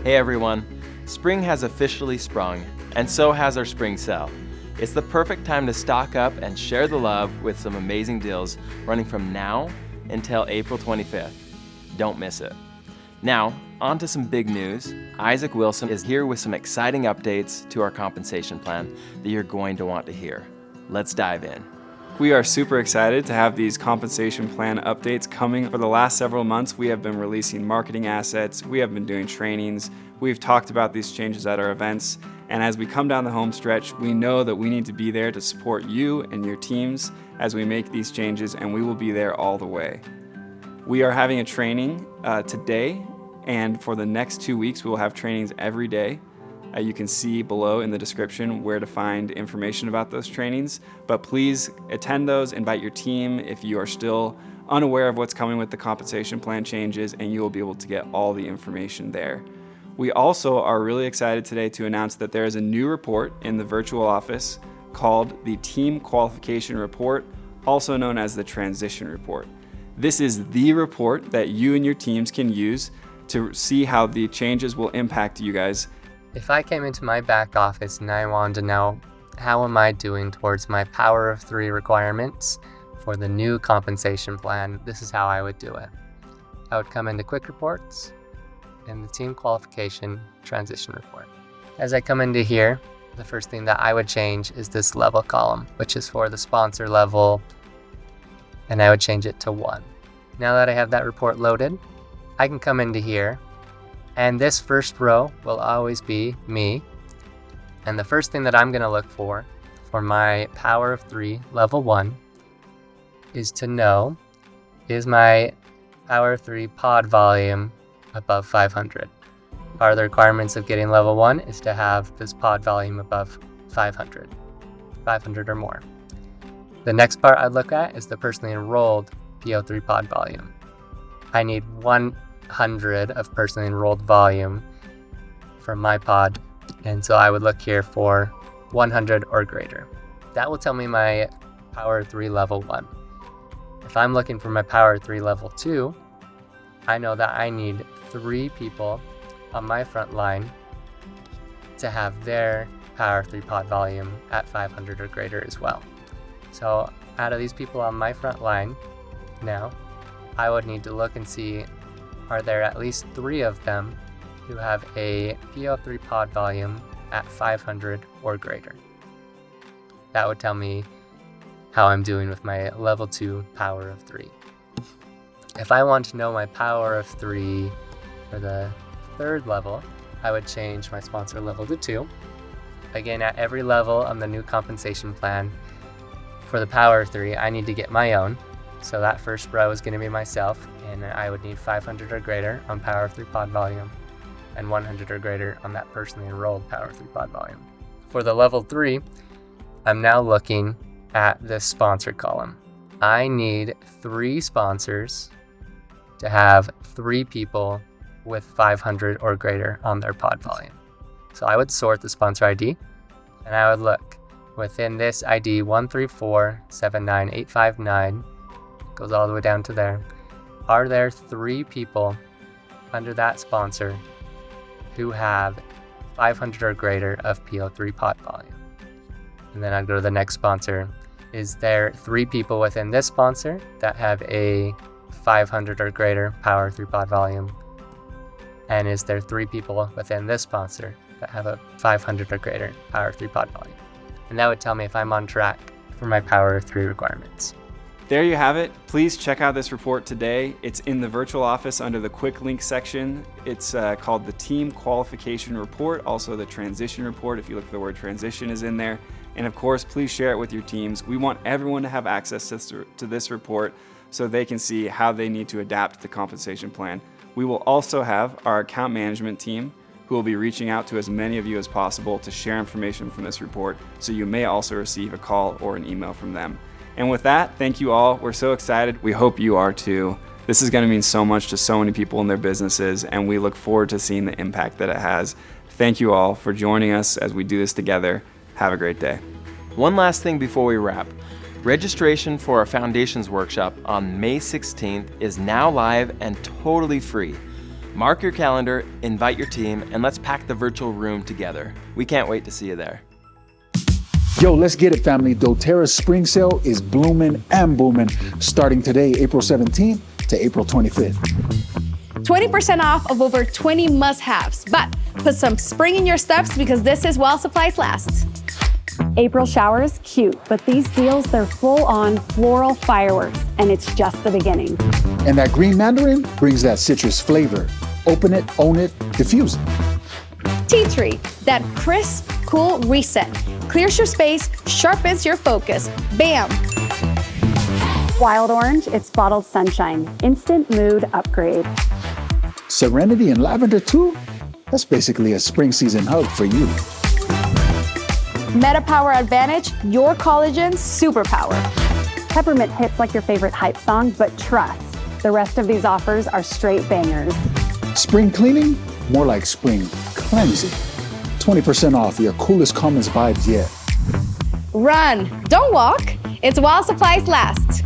Hey everyone, spring has officially sprung, and so has our spring sale. It's the perfect time to stock up and share the love with some amazing deals running from now until April 25th. Don't miss it. Now, on to some big news. Isaac Wilson is here with some exciting updates to our compensation plan that you're going to want to hear. Let's dive in. We are super excited to have these compensation plan updates coming. For the last several months, we have been releasing marketing assets, we have been doing trainings, we've talked about these changes at our events, and as we come down the home stretch, we know that we need to be there to support you and your teams as we make these changes, and we will be there all the way. We are having a training today, and for the next 2 weeks, we will have trainings every day. You can see below in the description where to find information about those trainings, but please attend those, invite your team if you are still unaware of what's coming with the compensation plan changes, and you will be able to get all the information there. We also are really excited today to announce that there is a new report in the virtual office called the Team Qualification Report, also known as the Transition Report. This is the report that you and your teams can use to see how the changes will impact you guys. If I came into my back office and I wanted to know how am I doing towards my power of 3 requirements for the new compensation plan, this is how I would do it. I would come into Quick Reports and the Team Qualification Transition Report. As I come into here, the first thing that I would change is this level column, which is for the sponsor level, and I would change it to 1. Now that I have that report loaded, I can come into here, and this first row will always be me. And the first thing that I'm going to look for my power of 3 level 1 is to know, is my power of 3 pod volume above 500? Part of the requirements of getting level 1 is to have this pod volume above 500 or more. The next part I'd look at is the personally enrolled PO3 pod volume. I need 100 of personally enrolled volume for my pod, and so I would look here for 100 or greater. That will tell me my power 3 level 1. If I'm looking for my power 3 level 2, I know that I need 3 people on my front line to have their power 3 pod volume at 500 or greater as well. So out of these people on my front line now, I would need to look and see, are there at least 3 of them who have a PO3 pod volume at 500 or greater? That would tell me how I'm doing with my level 2 power of 3. If I want to know my power of 3 for the 3rd level, I would change my sponsor level to 2. Again, at every level on the new compensation plan, for the power of 3, I need to get my own. So that first row is going to be myself, and I would need 500 or greater on power of 3 pod volume, and 100 or greater on that personally enrolled power of 3 pod volume. For the level 3, I'm now looking at this sponsor column. I need 3 sponsors to have 3 people with 500 or greater on their pod volume. So I would sort the sponsor ID, and I would look within this ID 134-79859, goes all the way down to there. Are there 3 people under that sponsor who have 500 or greater of PO3 pod volume? And then I'd go to the next sponsor. Is there 3 people within this sponsor that have a 500 or greater power 3 pod volume? And is there 3 people within this sponsor that have a 500 or greater power 3 pod volume? And that would tell me if I'm on track for my power 3 requirements. There you have it. Please check out this report today. It's in the virtual office under the quick link section. It's called the Team Qualification Report, also the Transition Report. If you look for the word transition is in there. And of course, please share it with your teams. We want everyone to have access to this report so they can see how they need to adapt the compensation plan. We will also have our account management team who will be reaching out to as many of you as possible to share information from this report, so you may also receive a call or an email from them. And with that, thank you all. We're so excited. We hope you are too. This is going to mean so much to so many people in their businesses, and we look forward to seeing the impact that it has. Thank you all for joining us as we do this together. Have a great day. One last thing before we wrap. Registration for our Foundations workshop on May 16th is now live and totally free. Mark your calendar, invite your team, and let's pack the virtual room together. We can't wait to see you there. Yo, let's get it, family. doTERRA's spring sale is blooming and booming, starting today, April 17th to April 25th. 20% off of over 20 must-haves, but put some spring in your steps because this is while supplies last. April showers, cute, but these deals, they're full-on floral fireworks, and it's just the beginning. And that green mandarin brings that citrus flavor. Open it, own it, diffuse it. Tea tree, that crisp, cool reset. Clears your space, sharpens your focus. Bam! Wild orange, it's bottled sunshine. Instant mood upgrade. Serenity and lavender too? That's basically a spring season hug for you. Meta Power Advantage, your collagen's superpower. Peppermint hits like your favorite hype song, but trust, the rest of these offers are straight bangers. Spring cleaning? More like spring cleansing. 20% off your coolest Commons vibes yet. Run, don't walk. It's while supplies last.